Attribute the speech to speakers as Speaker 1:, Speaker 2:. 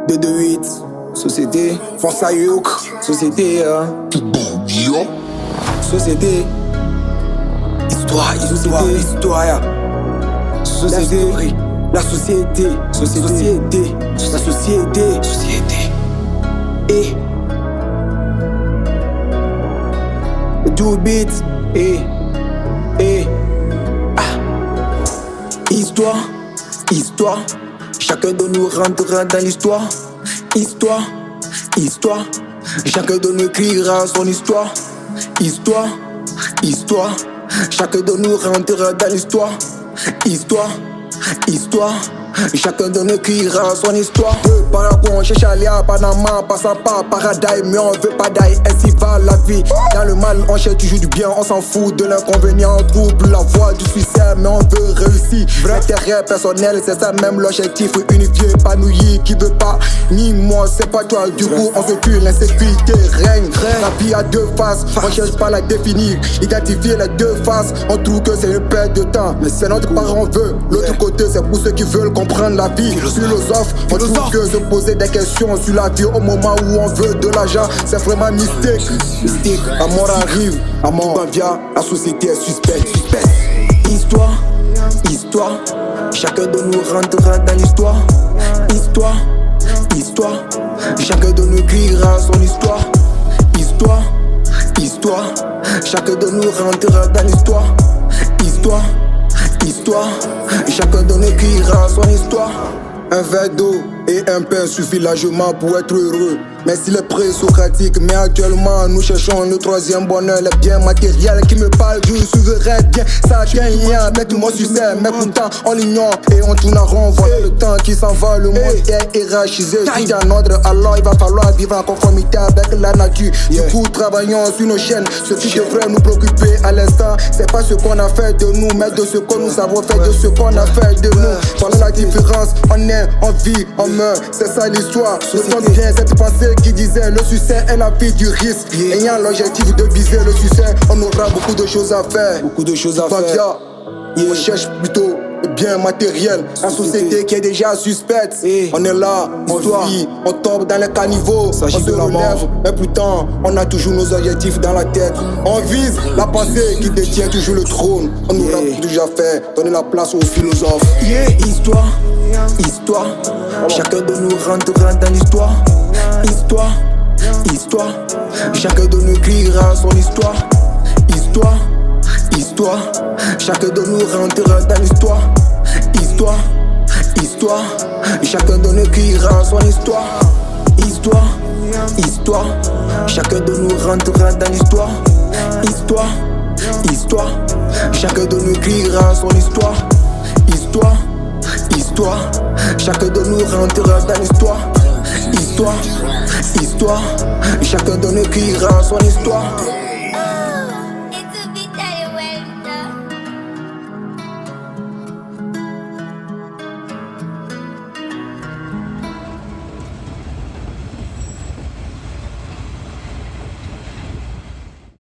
Speaker 1: 228, société, Fonsa Youk, société, société, histoire, société, la société, la société, et do beat, et histoire, chacun de nous rentrera dans l'histoire, histoire, chacun de nous écrira son histoire, chacun de nous rentrera dans l'histoire, chacun de nous écrira son histoire. De Paragon, cherche à aller à Panama, passant par Paradise, mais on veut pas d'aille, ainsi va la vie. Dans le mal, on cherche toujours du bien, on s'en fout de l'inconvénient, on trouble la voie du succès, mais on veut réussir. Vrai intérêt personnel, c'est ça même l'objectif, unifié, épanoui, qui veut pas, ni moi, c'est pas toi. Du coup, on se tue, l'insécurité règne. La vie a deux faces, on cherche pas à la définir, identifier les deux faces, on trouve que c'est une perte de temps, mais c'est notre parent veut. L'autre côté, c'est pour ceux qui veulent comprendre la vie. Philosophe, on trouve que se poser des questions sur la vie au moment où on veut de l'argent, c'est vraiment mystique. La mort arrive, la mort vient, la société est suspecte. Histoire, chacun de nous rentrera dans l'histoire, chacun de nous écrira son histoire, chacun de nous rentrera dans l'histoire, chacun de nous écrira son histoire. Un verre d'eau et un pain suffit largement pour être heureux. Mais s'il est pré-socratique, mais actuellement nous cherchons le troisième bonheur, les biens matériels qui me parlent du souverain bien. Ça a un lien avec mon succès, mais pourtant on l'ignore et on tourne en rond. Voilà le temps qui s'en va, le monde est hiérarchisé, tout en ordre, alors il va falloir vivre en conformité avec la nature. Du coup, travaillons sur nos chaînes, ce qui devrait nous préoccuper à l'instant, c'est pas ce qu'on a fait de nous, mais de ce que nous avons fait, de ce qu'on a fait de nous. Voilà la différence, on est, on vit, on meurt, c'est ça l'histoire. Je sens bien cette pensée qui disait le succès est la vie du risque. Ayant l'objectif de viser le succès, on aura beaucoup de choses à faire. On cherche plutôt le bien matériel. La société qui est déjà suspecte. On est là, on vit, on tombe dans les caniveaux, on se relève, mais pourtant on a toujours nos objectifs dans la tête. On vise la pensée qui détient toujours le trône. On aura déjà fait, donner la place aux philosophes. Histoire, chacun de nous rentrera dans l'histoire, chacun de nous écrira son histoire, chacun de nous rentrera dans l'histoire, chacun de nous écrira son histoire, chacun de nous rentrera dans l'histoire, chacun de nous écrira son histoire, chacun de nous rentrera dans l'histoire, chacun de nous écrira son histoire.